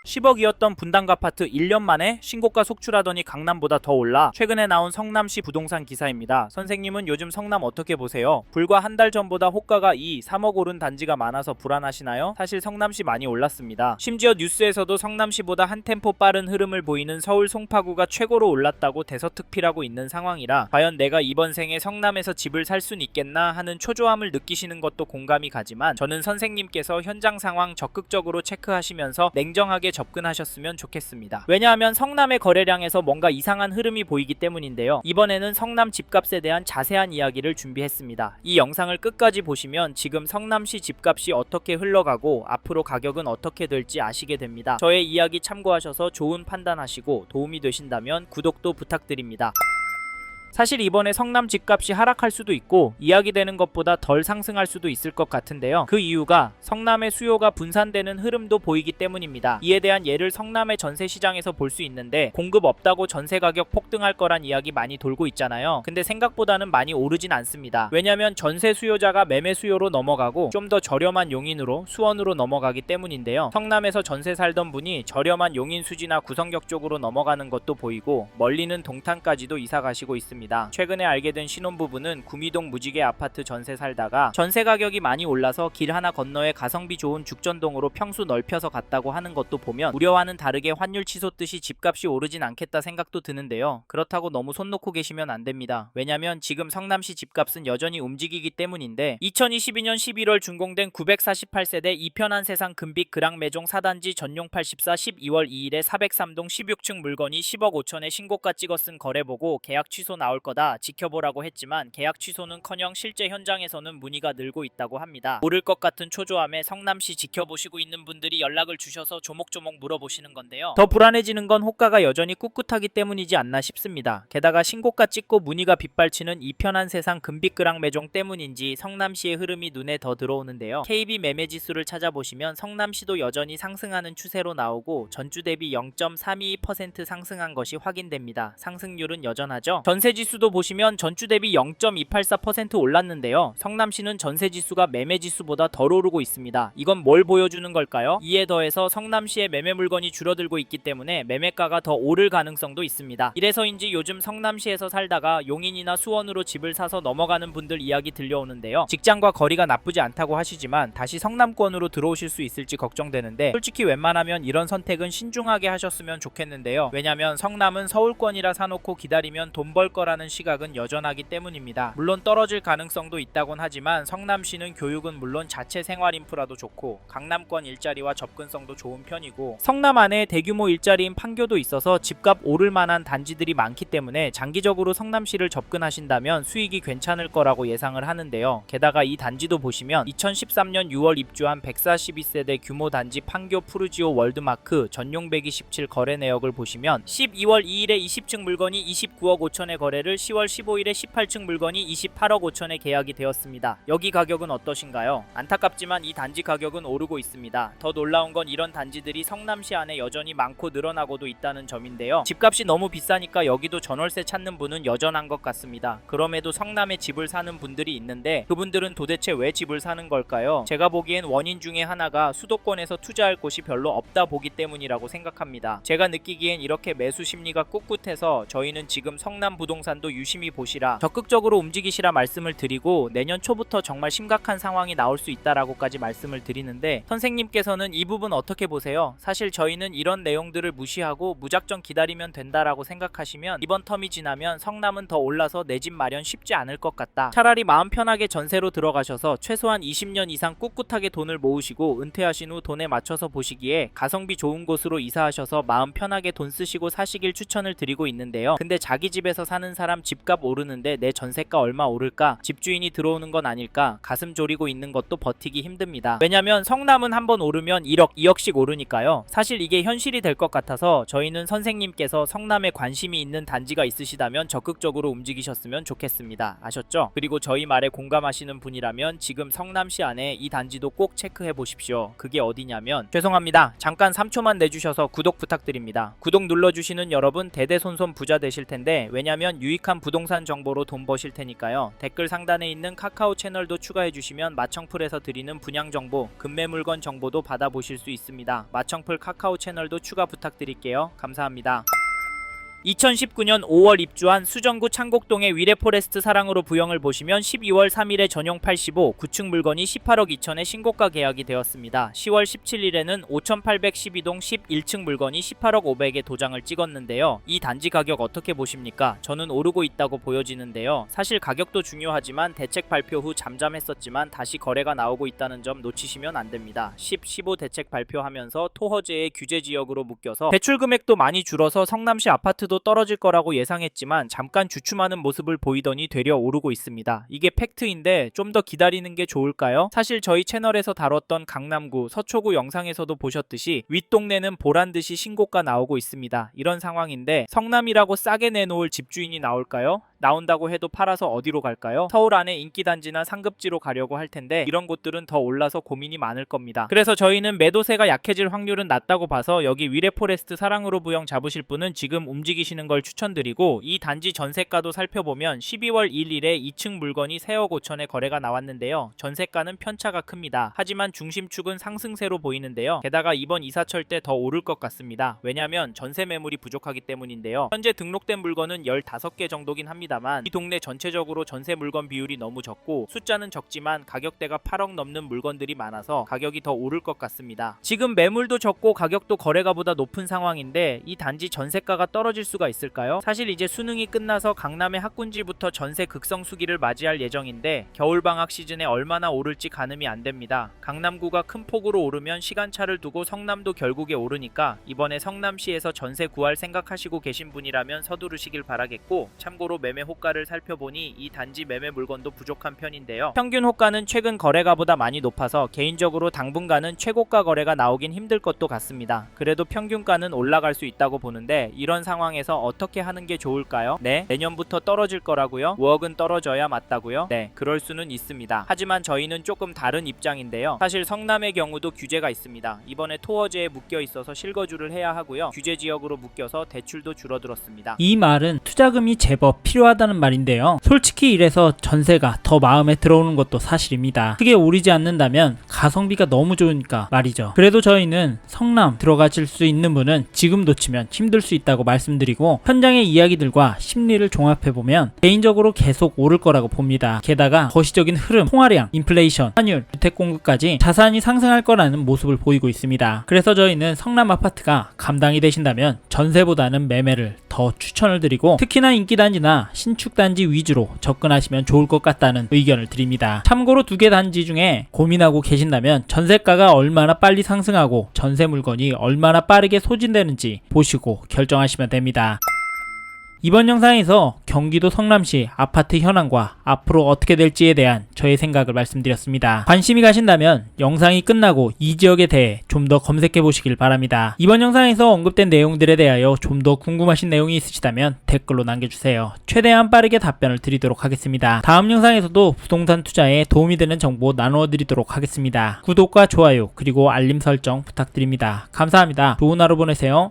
10억이었던 분당가 아파트 1년 만에 신고가 속출하더니 강남보다 더 올라. 최근에 나온 성남시 부동산 기사입니다. 선생님은 요즘 성남 어떻게 보세요? 불과 한 달 전보다 호가가 2, 3억 오른 단지가 많아서 불안하시나요? 사실 성남시 많이 올랐습니다. 심지어 뉴스에서도 성남시보다 한 템포 빠른 흐름을 보이는 서울 송파구가 최고로 올랐다고 대서특필하고 있는 상황이라 과연 내가 이번 생에 성남에서 집을 살 순 있겠나 하는 초조함을 느끼시는 것도 공감이 가지만 저는 선생님께서 현장 상황 적극적으로 체크하시면서 냉정하게 접근하셨으면 좋겠습니다. 왜냐하면 성남의 거래량에서 뭔가 이상한 흐름이 보이기 때문인데요. 이번에는 성남 집값에 대한 자세한 이야기를 준비했습니다. 이 영상을 끝까지 보시면 지금 성남시 집값이 어떻게 흘러가고 앞으로 가격은 어떻게 될지 아시게 됩니다. 저의 이야기 참고하셔서 좋은 판단하시고 도움이 되신다면 구독도 부탁드립니다. 사실 이번에 성남 집값이 하락할 수도 있고 이야기되는 것보다 덜 상승할 수도 있을 것 같은데요. 그 이유가 성남의 수요가 분산되는 흐름도 보이기 때문입니다. 이에 대한 예를 성남의 전세 시장에서 볼 수 있는데 공급 없다고 전세 가격 폭등할 거란 이야기 많이 돌고 있잖아요. 근데 생각보다는 많이 오르진 않습니다. 왜냐면 전세 수요자가 매매 수요로 넘어가고 좀 더 저렴한 용인으로 수원으로 넘어가기 때문인데요. 성남에서 전세 살던 분이 저렴한 용인 수지나 구성역 쪽으로 넘어가는 것도 보이고 멀리는 동탄까지도 이사 가시고 있습니다. 최근에 알게 된 신혼부부는 구미동 무지개 아파트 전세 살다가 전세 가격이 많이 올라서 길 하나 건너에 가성비 좋은 죽전동으로 평수 넓혀서 갔다고 하는 것도 보면 우려와는 다르게 환율 치솟듯이 집값이 오르진 않겠다 생각도 드는데요. 그렇다고 너무 손 놓고 계시면 안 됩니다. 왜냐면 지금 성남시 집값은 여전히 움직이기 때문인데 2022년 11월 준공된 948세대 이편한 세상 금빛 그랑 매종 4단지 전용 84 12월 2일에 403동 16층 물건이 10억 5천에 신고가 찍어 쓴 거래 보고 계약 취소 나올 거다 지켜보라고 했지만 계약 취소는커녕 실제 현장에서는 문의가 늘고 있다고 합니다. 모를 것 같은 초조함에 성남시 지켜보시고 있는 분들이 연락을 주셔서 조목조목 물어보시는 건데요. 더 불안해지는 건 호가가 여전히 꿋꿋하기 때문이지 않나 싶습니다. 게다가 신고가 찍고 문의가 빗발치는 이편한 세상 금빛그랑 매종 때문인지 성남시의 흐름이 눈에 더 들어오는데요. KB 매매지수를 찾아보시면 성남시도 여전히 상승하는 추세로 나오고 전주 대비 0.322% 상승한 것이 확인됩니다. 상승률은 여전하죠. 전세지수도 보시면 전주 대비 0.284% 올랐는데요. 성남시는 전세지수가 매매지수보다 덜 오르고 있습니다. 이건 뭘 보여주는 걸까요? 이에 더해서 성남시의 매매 물건이 줄어들고 있기 때문에 매매가가 더 오를 가능성도 있습니다. 이래서인지 요즘 성남시에서 살다가 용인이나 수원으로 집을 사서 넘어가는 분들 이야기 들려오는데요. 직장과 거리가 나쁘지 않다고 하시지만 다시 성남권으로 들어오실 수 있을지 걱정되는데 솔직히 웬만하면 이런 선택은 신중하게 하셨으면 좋겠는데요. 왜냐면 성남은 서울권이라 사놓고 기다리면 돈 벌 거라는 시각은 여전하기 때문입니다. 물론 떨어질 가능성도 있다곤 하지만 성남시는 교육은 물론 자체 생활 인프라도 좋고 강남권 일자리와 접근성도 좋은 편이고 성남 안에 대규모 일자리인 판교도 있어서 집값 오를 만한 단지들이 많기 때문에 장기적으로 성남시를 접근하신다면 수익이 괜찮을 거라고 예상을 하는데요. 게다가 이 단지도 보시면 2013년 6월 입주한 142세대 규모 단지 판교 푸르지오 월드마크 전용 127 거래 내역을 보시면 12월 2일에 20층 물건이 29억 5천에 거래를 10월 15일에 18층 물건이 28억 5천에 계약이 되었습니다. 여기 가격은 어떠신가요? 안타깝지만 이 단지 가격은 오르고 있습니다. 더 놀라운 건 이런 단지들이 성남시 안에 여전히 많고 늘어나고도 있다는 점인데요. 집값이 너무 비싸니까 여기도 전월세 찾는 분은 여전한 것 같습니다. 그럼에도 성남에 집을 사는 분들이 있는데 그분들은 도대체 왜 집을 사는 걸까요? 제가 보기엔 원인 중에 하나가 수도권에서 투자할 곳이 별로 없다 보기 때문이라고 생각합니다. 제가 느끼기엔 이렇게 매수 심리가 꿋꿋해서 저희는 지금 성남 부동산도 유심히 보시라 적극적으로 움직이시라 말씀을 드리고 내년 초부터 정말 심각한 상황이 나올 수 있다라고까지 말씀을 드리는데 선생님께서는 이 부분 어떻게 보세요? 사실 저희는 이런 내용들을 무시하고 무작정 기다리면 된다라고 생각하시면 이번 텀이 지나면 성남은 더 올라서 내 집 마련 쉽지 않을 것 같다. 차라리 마음 편하게 전세로 들어가셔서 최소한 20년 이상 꿋꿋하게 돈을 모으시고 은퇴하신 후 돈에 맞춰서 보시기에 가성비 좋은 곳으로 이사하셔서 마음 편하게 돈 쓰시고 사시길 추천을 드리고 있는데요. 근데 자기 집에서 사는 사람 집값 오르는데 내 전세가 얼마 오를까? 집주인이 들어오는 건 아닐까? 가슴 졸이고 있는 것도 버티기 힘듭니다. 왜냐면 성남은 한번 오르면 1억, 2억씩 오르니까요. 사실 이게 현실이 될 것 같아서 저희는 선생님께서 성남에 관심이 있는 단지가 있으시다면 적극적으로 움직이셨으면 좋겠습니다. 아셨죠? 그리고 저희 말에 공감하시는 분이라면 지금 성남시 안에 이 단지도 꼭 체크해 보십시오. 그게 어디냐면 죄송합니다. 잠깐 3초만 내주셔서 구독 부탁드립니다. 구독 눌러주시는 여러분 대대손손 부자 되실 텐데 왜냐면 유익한 부동산 정보로 돈 버실 테니까요. 댓글 상단에 있는 카카오 채널도 추가해주시면 마청풀에서 드리는 분양 정보, 급매 물건 정보도 받아보실 수 있습니다. 마청풀 카카오 채널도 추가 부탁드릴게요. 감사합니다. 2019년 5월 입주한 수정구 창곡동의 위례포레스트 사랑으로 부영을 보시면 12월 3일에 전용 85, 9층 물건이 18억 2천에 신고가 계약이 되었습니다. 10월 17일에는 5812동 11층 물건이 18억 500에 도장을 찍었는데요. 이 단지 가격 어떻게 보십니까? 저는 오르고 있다고 보여지는데요. 사실 가격도 중요하지만 대책 발표 후 잠잠했었지만 다시 거래가 나오고 있다는 점 놓치시면 안됩니다. 10, 15 대책 발표하면서 토허제의 규제 지역으로 묶여서 대출 금액도 많이 줄어서 성남시 아파트도 떨어질 거라고 예상했지만 잠깐 주춤하는 모습을 보이더니 되려 오르고 있습니다. 이게 팩트인데 좀 더 기다리는 게 좋을까요? 사실 저희 채널에서 다뤘던 강남구, 서초구 영상에서도 보셨듯이 윗동네는 보란듯이 신고가 나오고 있습니다. 이런 상황인데 성남이라고 싸게 내놓을 집주인이 나올까요? 나온다고 해도 팔아서 어디로 갈까요? 서울 안에 인기단지나 상급지로 가려고 할 텐데 이런 곳들은 더 올라서 고민이 많을 겁니다. 그래서 저희는 매도세가 약해질 확률은 낮다고 봐서 여기 위례포레스트 사랑으로 부영 잡으실 분은 지금 움직이시는 걸 추천드리고, 이 단지 전세가도 살펴보면 12월 1일에 2층 물건이 3억 5천에 거래가 나왔는데요. 전세가는 편차가 큽니다. 하지만 중심축은 상승세로 보이는데요. 게다가 이번 이사철 때 더 오를 것 같습니다. 왜냐면 전세 매물이 부족하기 때문인데요. 현재 등록된 물건은 15개 정도긴 합니다. 이 동네 전체적으로 전세 물건 비율이 너무 적고 숫자는 적지만 가격대가 8억 넘는 물건들이 많아서 가격이 더 오를 것 같습니다. 지금 매물도 적고 가격도 거래가보다 높은 상황인데 이 단지 전세가가 떨어질 수가 있을까요? 사실 이제 수능이 끝나서 강남의 학군지부터 전세 극성수기를 맞이할 예정인데 겨울방학 시즌에 얼마나 오를지 가늠이 안됩니다. 강남구가 큰 폭으로 오르면 시간차를 두고 성남도 결국에 오르니까 이번에 성남시에서 전세 구할 생각하시고 계신 분이라면 서두르시길 바라겠고, 참고로 매매 호가를 살펴보니 이 단지 매매 물건도 부족한 편인데요. 평균 호가는 최근 거래가보다 많이 높아서 개인적으로 당분간은 최고가 거래가 나오긴 힘들 것도 같습니다. 그래도 평균가는 올라갈 수 있다고 보는데 이런 상황에서 어떻게 하는 게 좋을까요? 네, 내년부터 떨어질 거라고요? 5억은 떨어져야 맞다고요? 네, 그럴 수는 있습니다. 하지만 저희는 조금 다른 입장인데요. 사실 성남의 경우도 규제가 있습니다. 이번에 토어제에 묶여 있어서 실거주를 해야 하고요. 규제 지역으로 묶여서 대출도 줄어들었습니다. 이 말은 투자금이 제법 필요하다는 말인데요. 솔직히 이래서 전세가 더 마음에 들어오는 것도 사실입니다. 크게 오르지 않는다면 가성비가 너무 좋으니까 말이죠. 그래도 저희는 성남 들어가실 수 있는 분은 지금 놓치면 힘들 수 있다고 말씀드리고, 현장의 이야기들과 심리를 종합해보면 개인적으로 계속 오를 거라고 봅니다. 게다가 거시적인 흐름, 통화량, 인플레이션, 환율, 주택공급까지 자산이 상승할 거라는 모습을 보이고 있습니다. 그래서 저희는 성남 아파트가 감당이 되신다면 전세보다는 매매를 더 추천을 드리고, 특히나 인기단지나 신축단지 위주로 접근하시면 좋을 것 같다는 의견을 드립니다. 참고로 2개 단지 중에 고민하고 계신다면 전세가가 얼마나 빨리 상승하고 전세 물건이 얼마나 빠르게 소진되는지 보시고 결정하시면 됩니다. 이번 영상에서 경기도 성남시 아파트 현황과 앞으로 어떻게 될지에 대한 저의 생각을 말씀드렸습니다. 관심이 가신다면 영상이 끝나고 이 지역에 대해 좀 더 검색해 보시길 바랍니다. 이번 영상에서 언급된 내용들에 대하여 좀 더 궁금하신 내용이 있으시다면 댓글로 남겨주세요. 최대한 빠르게 답변을 드리도록 하겠습니다. 다음 영상에서도 부동산 투자에 도움이 되는 정보 나누어 드리도록 하겠습니다. 구독과 좋아요 그리고 알림 설정 부탁드립니다. 감사합니다. 좋은 하루 보내세요.